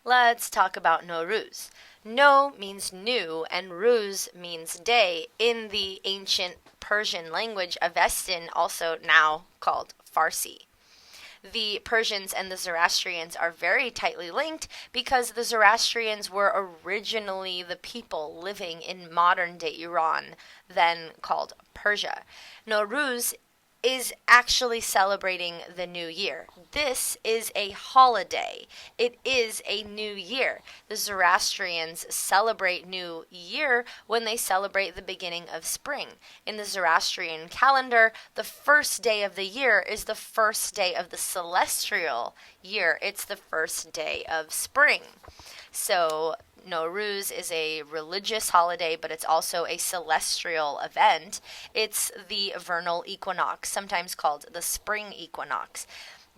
Let's talk about Nowruz. No means new and Ruz means day in the ancient Persian language Avestan, also now called Farsi. The Persians and the Zoroastrians are very tightly linked because the Zoroastrians were originally the people living in modern-day Iran, then called Persia. Nowruz is actually celebrating the new year. This is a holiday. It is a new year. The Zoroastrians celebrate New Year when they celebrate the beginning of spring. In the Zoroastrian calendar, the first day of the year is the first day of the celestial year. It's the first day of spring. So Nowruz is a religious holiday, but it's also a celestial event. It's the vernal equinox, sometimes called the spring equinox.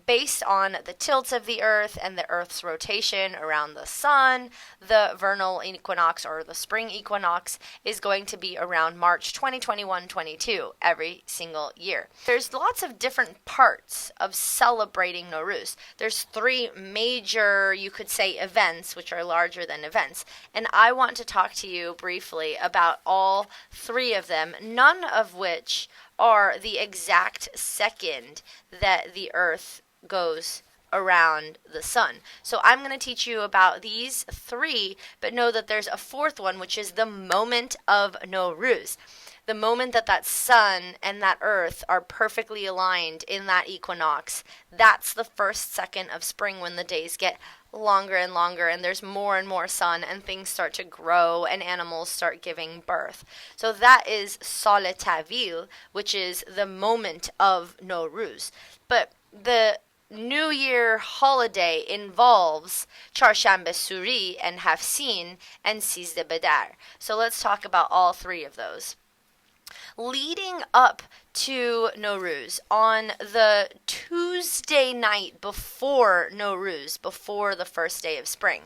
Based on the tilts of the Earth and the Earth's rotation around the sun, the vernal equinox or the spring equinox is going to be around March 2021-22 every single year. There's lots of different parts of celebrating Nowruz. There's three major, you could say, events, which are larger than events. And I want to talk to you briefly about all three of them, none of which are the exact second that the Earth goes around the sun. So I'm going to teach you about these three, but know that there's a fourth one, which is the moment of Nowruz. The moment that that sun and that earth are perfectly aligned in that equinox, that's the first second of spring when the days get longer and longer and there's more and more sun and things start to grow and animals start giving birth. So that is Sale Tavil, which is the moment of Nowruz. But the New Year holiday involves Chaharshanbe Suri and Haft-sin and Sizdah Bedar. So let's talk about all three of those. Leading up to Nowruz, on the Tuesday night before Nowruz, before the first day of spring,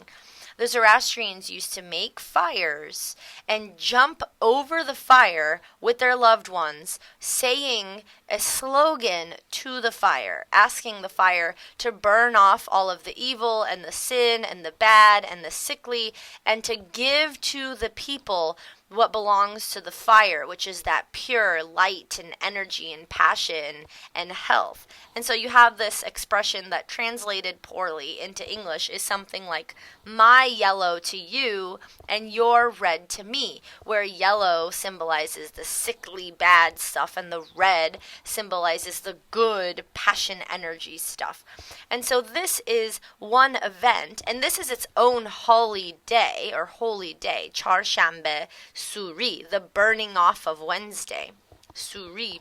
the Zoroastrians used to make fires and jump over the fire with their loved ones, saying a slogan to the fire, asking the fire to burn off all of the evil and the sin and the bad and the sickly, and to give to the people what belongs to the fire, which is that pure light and energy and passion and health. And so you have this expression that translated poorly into English is something like, my yellow to you and your red to me, where yellow symbolizes the sickly bad stuff and the red symbolizes the good passion energy stuff. And so this is one event, and this is its own holy day, Chaharshanbe Suri, the burning off of Wednesday. Suri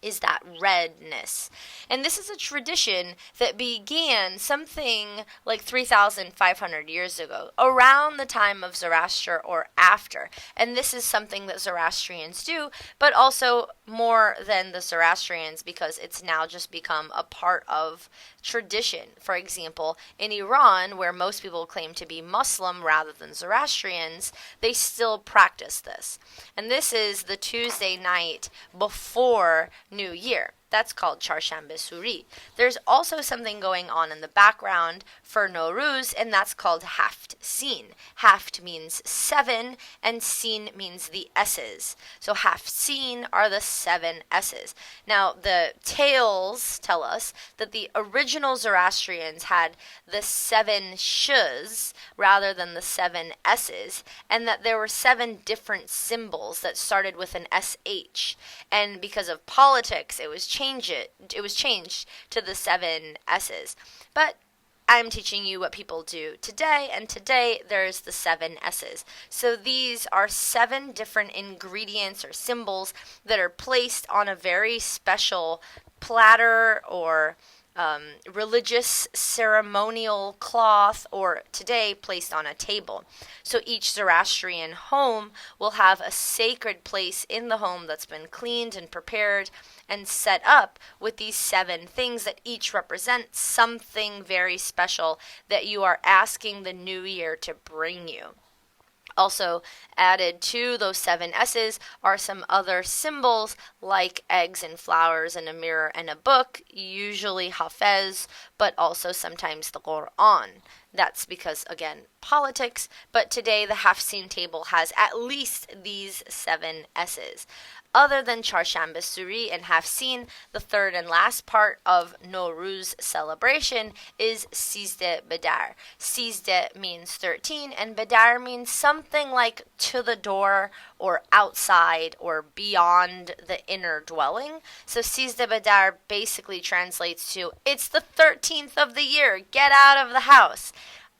is that redness. And this is a tradition that began something like 3,500 years ago, around the time of Zoroaster or after. And this is something that Zoroastrians do, but also more than the Zoroastrians because it's now just become a part of tradition. For example, in Iran, where most people claim to be Muslim rather than Zoroastrians, they still practice this. And this is the Tuesday night before New Year. That's called Chaharshanbe Suri. There's also something going on in the background for Nowruz, and that's called Haft-sin. Haft means seven, and sin means the S's. So Haft-sin are the seven S's. Now, the tales tell us that the original Zoroastrians had the seven sh's rather than the seven S's, and that there were seven different symbols that started with an SH. And because of politics, it was changed to the seven S's. But I'm teaching you what people do today, and today there's the seven S's. So these are seven different ingredients or symbols that are placed on a very special platter or religious ceremonial cloth, or today placed on a table. So each Zoroastrian home will have a sacred place in the home that's been cleaned and prepared and set up with these seven things that each represent something very special that you are asking the new year to bring you. Also added to those seven S's are some other symbols like eggs and flowers and a mirror and a book, usually Hafez, but also sometimes the Quran. That's because, again, politics, but today the Haft-sin table has at least these 7 S's. Other than Chaharshanbe Suri and Haft-sin, the third and last part of Nowruz celebration is Sizdah Bedar. Sizdah means 13, and Bedar means something like to the door or outside or beyond the inner dwelling. So Sizdah Bedar basically translates to, it's the 13th of the year, get out of the house.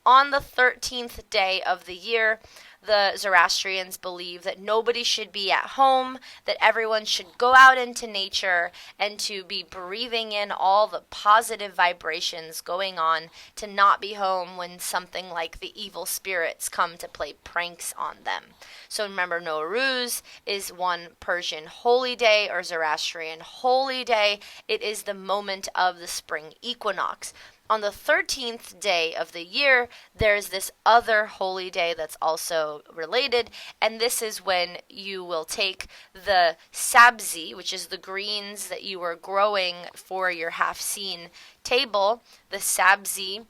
On the 13th day of the year, the Zoroastrians believe that nobody should be at home, that everyone should go out into nature and to be breathing in all the positive vibrations going on, to not be home when something like the evil spirits come to play pranks on them. So remember, Nowruz is one Persian holy day or Zoroastrian holy day. It is the moment of the spring equinox. On the 13th day of the year, there's this other holy day that's also related, and this is when you will take the sabzi, which is the greens that you were growing for your Haft-sin table. The sabzi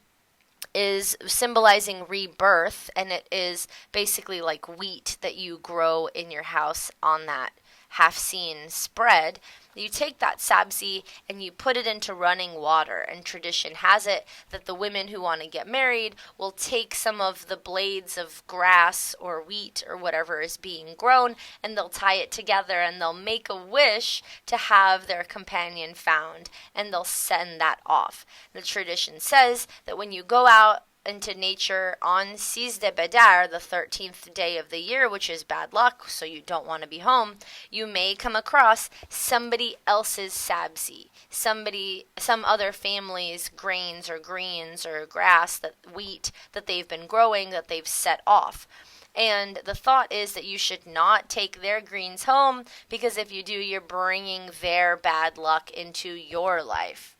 is symbolizing rebirth, and it is basically like wheat that you grow in your house on that Haft-sin spread. You take that sabzi and you put it into running water, and tradition has it that the women who want to get married will take some of the blades of grass or wheat or whatever is being grown, and they'll tie it together and they'll make a wish to have their companion found, and they'll send that off. The tradition says that when you go out into nature on Sizdah Bedar, the 13th day of the year, which is bad luck, so you don't want to be home, you may come across somebody else's sabzi, some other family's grains or greens or grass, that wheat that they've been growing, that they've set off. And the thought is that you should not take their greens home, because if you do, you're bringing their bad luck into your life.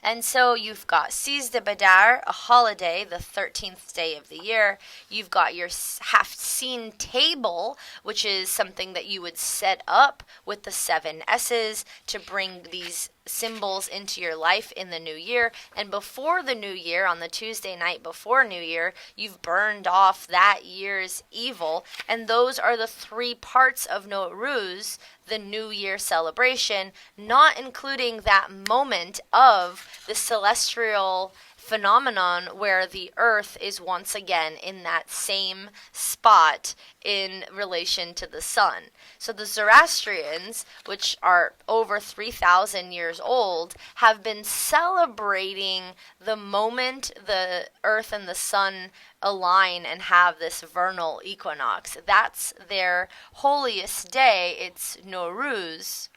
And so you've got Sizdah Bedar, a holiday, the 13th day of the year. You've got your Haft-sin table, which is something that you would set up with the 7 S's to bring these symbols into your life in the new year. And before the new year, on the Tuesday night before New Year, you've burned off that year's evil. And those are the 3 parts of Nowruz, the New Year celebration, not including that moment of the celestial phenomenon where the earth is once again in that same spot in relation to the sun. So the Zoroastrians, which are over 3,000 years old, have been celebrating the moment the earth and the sun align and have this vernal equinox. That's their holiest day. It's Nowruz.